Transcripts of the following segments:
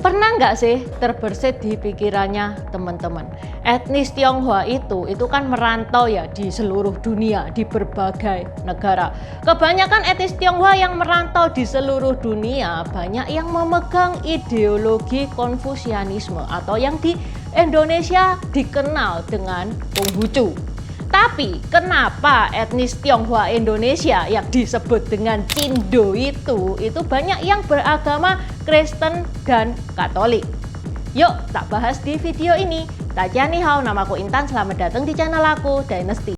Pernah nggak sih terbersit di pikirannya teman-teman? Etnis Tionghoa itu kan merantau ya di seluruh dunia, di berbagai negara. Kebanyakan etnis Tionghoa yang merantau di seluruh dunia banyak yang memegang ideologi Konfusianisme atau yang di Indonesia dikenal dengan Konghucu. Tapi kenapa etnis Tionghoa Indonesia yang disebut dengan Cindo itu banyak yang beragama Kristen dan Katolik? Yuk tak bahas di video ini. Tajian ni hao, namaku Intan, selamat datang di channel aku Dynasty.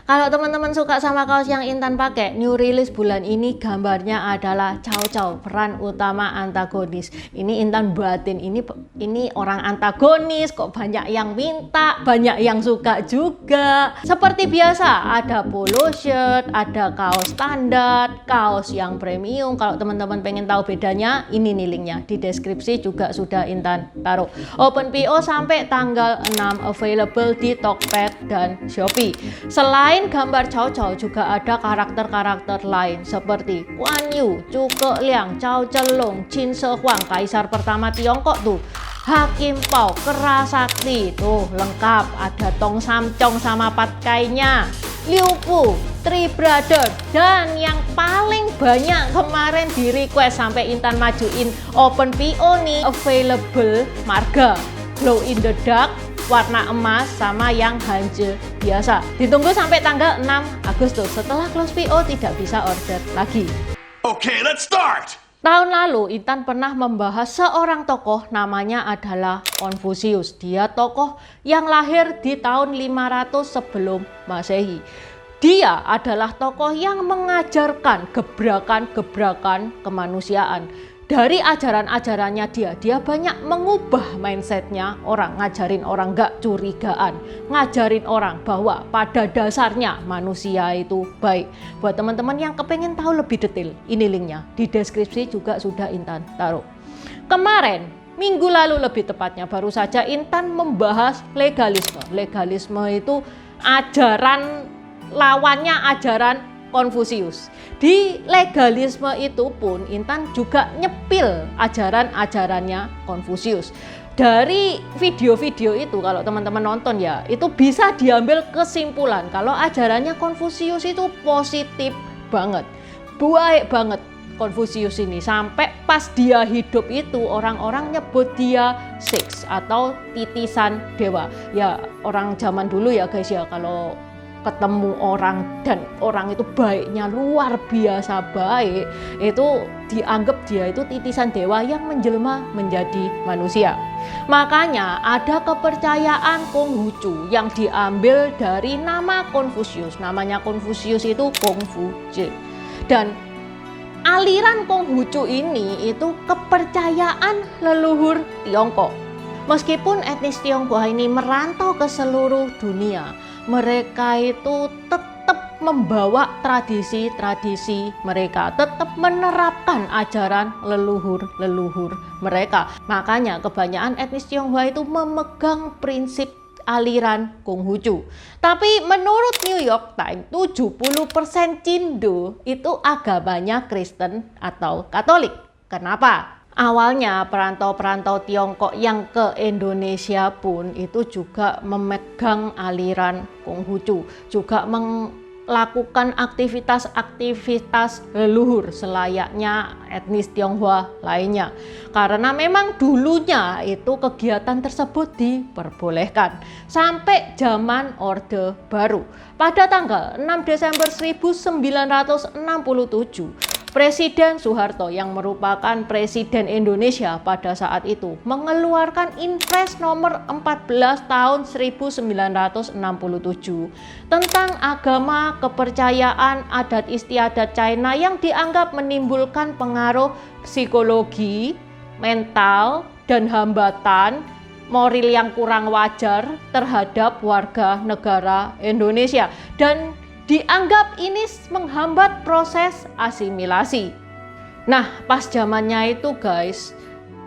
Kalau teman-teman suka sama kaos yang Intan pakai, new release bulan ini gambarnya adalah Cao Cao, peran utama antagonis. Ini Intan batin, ini orang antagonis kok banyak yang minta, banyak yang suka juga. Seperti biasa, ada polo shirt, ada kaos standar, kaos yang premium. Kalau teman-teman pengen tahu bedanya, ini nih linknya. Di deskripsi juga sudah Intan taruh. Open PO sampai tanggal 6, available di Tokped dan Shopee. Selain gambar Cao Cao juga ada karakter-karakter lain seperti Guan Yu, Zhuge Liang, Cao Zhenlong, Qin Shi Huang, kaisar pertama Tiongkok tuh, Hakim Pao, Kerasakti tuh lengkap, ada Tong Samcong sama Patkainya, Liu Fu, Three Brother, dan yang paling banyak kemarin di request sampai Intan majuin open PO nih, available marga glow in the dark warna emas sama yang hanje biasa. Ditunggu sampai tanggal 6 Agustus. Setelah close PO tidak bisa order lagi. Okay, let's start. Tahun lalu Intan pernah membahas seorang tokoh namanya adalah Konfusius. Dia tokoh yang lahir di tahun 500 sebelum Masehi. Dia adalah tokoh yang mengajarkan gebrakan-gebrakan kemanusiaan. Dari ajaran-ajarannya dia banyak mengubah mindsetnya orang, ngajarin orang gak curigaan, ngajarin orang bahwa pada dasarnya manusia itu baik. Buat teman-teman yang kepengen tahu lebih detail, ini linknya di deskripsi juga sudah Intan taruh. Kemarin, minggu lalu lebih tepatnya, baru saja Intan membahas legalisme. Legalisme itu ajaran lawannya ajaran Konfusius. Di legalisme itu pun Intan juga nyepil ajaran-ajarannya Konfusius. Dari video-video itu kalau teman-teman nonton ya, itu bisa diambil kesimpulan kalau ajarannya Konfusius itu positif banget, baik banget Konfusius ini. Sampai pas dia hidup itu orang-orang nyebut dia six atau titisan dewa. Ya orang zaman dulu ya guys ya, kalau ketemu orang dan orang itu baiknya luar biasa baik, itu dianggap dia itu titisan dewa yang menjelma menjadi manusia. Makanya ada kepercayaan Konghucu yang diambil dari nama Konfusius. Namanya Konfusius itu Kongfuce. Dan aliran Konghucu ini itu kepercayaan leluhur Tiongkok. Meskipun etnis Tionghoa ini merantau ke seluruh dunia, mereka itu tetap membawa tradisi-tradisi mereka, tetap menerapkan ajaran leluhur-leluhur mereka. Makanya kebanyakan etnis Tionghoa itu memegang prinsip aliran Konghucu. Tapi menurut New York Times, 70% Cindo itu agamanya Kristen atau Katolik. Kenapa? Awalnya perantau-perantau Tiongkok yang ke Indonesia pun itu juga memegang aliran Konghucu, juga melakukan aktivitas-aktivitas leluhur selayaknya etnis Tionghoa lainnya. Karena memang dulunya itu kegiatan tersebut diperbolehkan sampai zaman Orde Baru. Pada tanggal 6 Desember 1967, Presiden Soeharto yang merupakan Presiden Indonesia pada saat itu mengeluarkan Inpres nomor 14 tahun 1967 tentang agama, kepercayaan, adat istiadat China yang dianggap menimbulkan pengaruh psikologi, mental, dan hambatan moral yang kurang wajar terhadap warga negara Indonesia dan dianggap ini menghambat proses asimilasi. Nah, pas zamannya itu guys,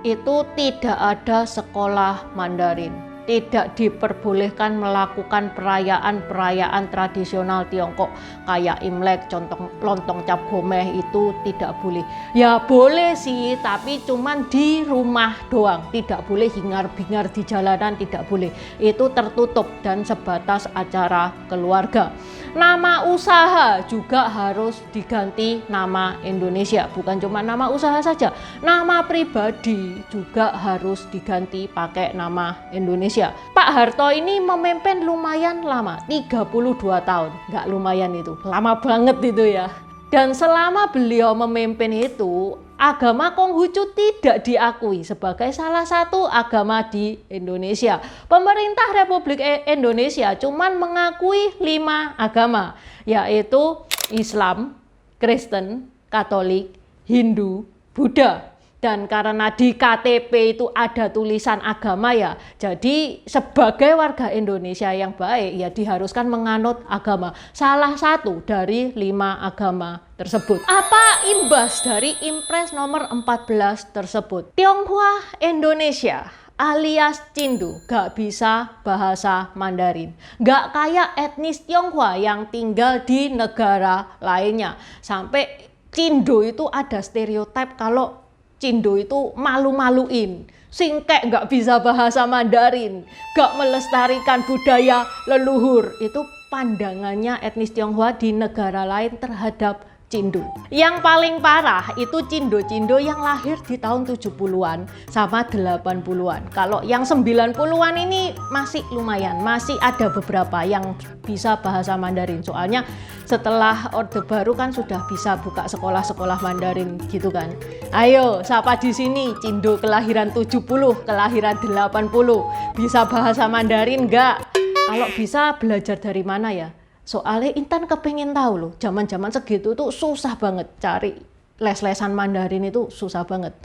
itu tidak ada sekolah Mandarin. tidak diperbolehkan melakukan perayaan-perayaan tradisional Tiongkok kayak Imlek, contoh lontong cap gomeh itu tidak boleh. Ya boleh sih, tapi cuman di rumah doang, tidak boleh hingar-bingar di jalanan, tidak boleh. Itu tertutup dan sebatas acara keluarga. Nama usaha juga harus diganti nama Indonesia, bukan cuma nama usaha saja, nama pribadi juga harus diganti pakai nama Indonesia. Pak Harto ini memimpin lumayan lama, 32 tahun, nggak lumayan itu, lama banget itu ya. Dan selama beliau memimpin itu, agama Konghucu tidak diakui sebagai salah satu agama di Indonesia. Pemerintah Republik Indonesia cuman mengakui 5 agama, yaitu Islam, Kristen, Katolik, Hindu, Buddha. Dan karena di KTP itu ada tulisan agama ya, jadi sebagai warga Indonesia yang baik ya diharuskan menganut agama salah satu dari 5 agama tersebut. Apa imbas dari Impres nomor 14 tersebut? Tionghoa Indonesia alias Cindo gak bisa bahasa Mandarin, gak kayak etnis Tionghoa yang tinggal di negara lainnya. Sampai Cindo itu ada stereotip kalau Cindo itu malu-maluin, singkek gak bisa bahasa Mandarin, gak melestarikan budaya leluhur. Itu pandangannya etnis Tionghoa di negara lain terhadap Cindo. Yang paling parah itu Cindo-Cindo yang lahir di tahun 70-an sama 80-an. Kalau yang 90-an ini masih lumayan, masih ada beberapa yang bisa bahasa Mandarin. Soalnya setelah Orde Baru kan sudah bisa buka sekolah-sekolah Mandarin gitu kan. Ayo, siapa di sini Cindo kelahiran 70, kelahiran 80, bisa bahasa Mandarin enggak? Kalau bisa belajar dari mana ya? Soalnya Intan kepengen tahu loh, zaman-zaman segitu tuh susah banget cari les-lesan Mandarin, itu susah banget.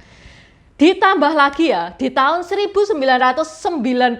Ditambah lagi ya, di tahun 1992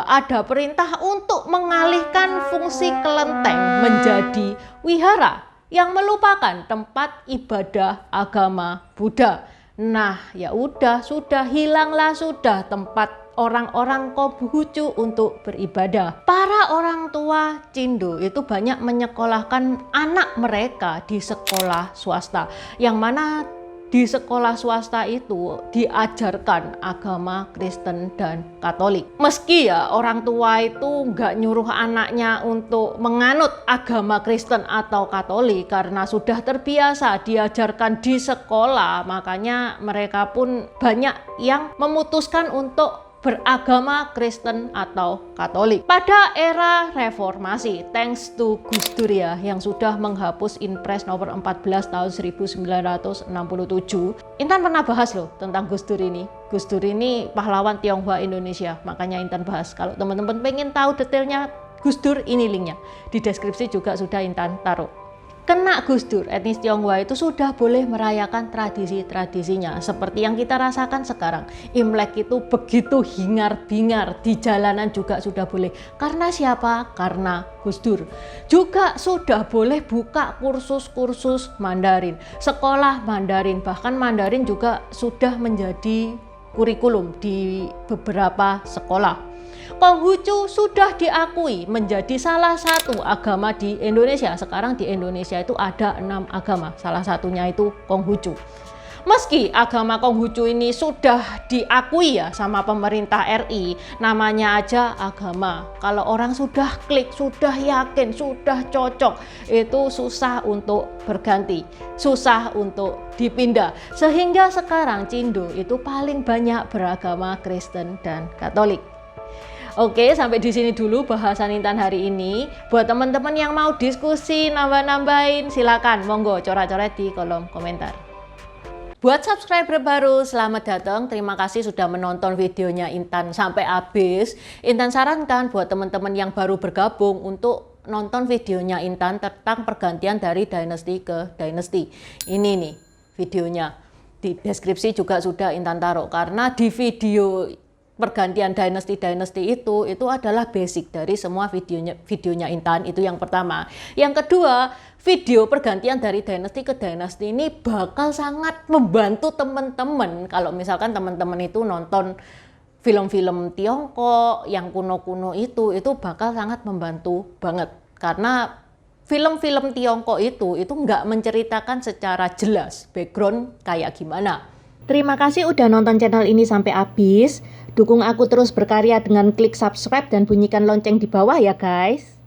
ada perintah untuk mengalihkan fungsi kelenteng menjadi wihara yang melupakan tempat ibadah agama Buddha. Nah, ya udah, sudah hilanglah sudah tempat orang-orang Konghucu untuk beribadah. Para orang tua Cindo itu banyak menyekolahkan anak mereka di sekolah swasta, yang mana di sekolah swasta itu diajarkan agama Kristen dan Katolik. Meski ya orang tua itu nggak nyuruh anaknya untuk menganut agama Kristen atau Katolik karena sudah terbiasa diajarkan di sekolah, makanya mereka pun banyak yang memutuskan untuk beragama Kristen atau Katolik. Pada era reformasi, thanks to Gus Dur ya, yang sudah menghapus Impres nomor 14 tahun 1967. Intan pernah bahas loh tentang Gus Dur ini. Gus Dur ini pahlawan Tionghoa Indonesia, makanya Intan bahas. Kalau teman-teman pengen tahu detailnya Gus Dur, ini linknya. Di deskripsi juga sudah Intan taruh. Kena Gus Dur, etnis Tionghoa itu sudah boleh merayakan tradisi-tradisinya seperti yang kita rasakan sekarang. Imlek itu begitu hingar-bingar, di jalanan juga sudah boleh. Karena siapa? Karena Gus Dur. Juga sudah boleh buka kursus-kursus Mandarin, sekolah Mandarin, bahkan Mandarin juga sudah menjadi kurikulum di beberapa sekolah. Konghucu sudah diakui menjadi salah satu agama di Indonesia. Sekarang di Indonesia itu ada 6 agama, salah satunya itu Konghucu. Meski agama Konghucu ini sudah diakui ya sama pemerintah RI, namanya aja agama. Kalau orang sudah klik, sudah yakin, sudah cocok, itu susah untuk berganti, susah untuk dipindah. Sehingga sekarang Cindo itu paling banyak beragama Kristen dan Katolik. Oke, sampai di sini dulu bahasan Intan hari ini. Buat teman-teman yang mau diskusi, nambah-nambahin, silakan monggo coret-coret di kolom komentar. Buat subscriber baru, selamat datang. Terima kasih sudah menonton videonya Intan sampai habis. Intan sarankan buat teman-teman yang baru bergabung untuk nonton videonya Intan tentang pergantian dari dinasti ke dinasti. Ini nih videonya. Di deskripsi juga sudah Intan taruh, karena di video pergantian dinasti-dinasti itu adalah basic dari semua videonya Intan. Itu yang pertama. Yang kedua, video pergantian dari dinasti ke dinasti ini bakal sangat membantu teman-teman kalau misalkan teman-teman itu nonton film-film Tiongkok yang kuno-kuno itu bakal sangat membantu banget. Karena film-film Tiongkok itu nggak menceritakan secara jelas background kayak gimana. Terima kasih udah nonton channel ini sampai habis. Dukung aku terus berkarya dengan klik subscribe dan bunyikan lonceng di bawah ya guys.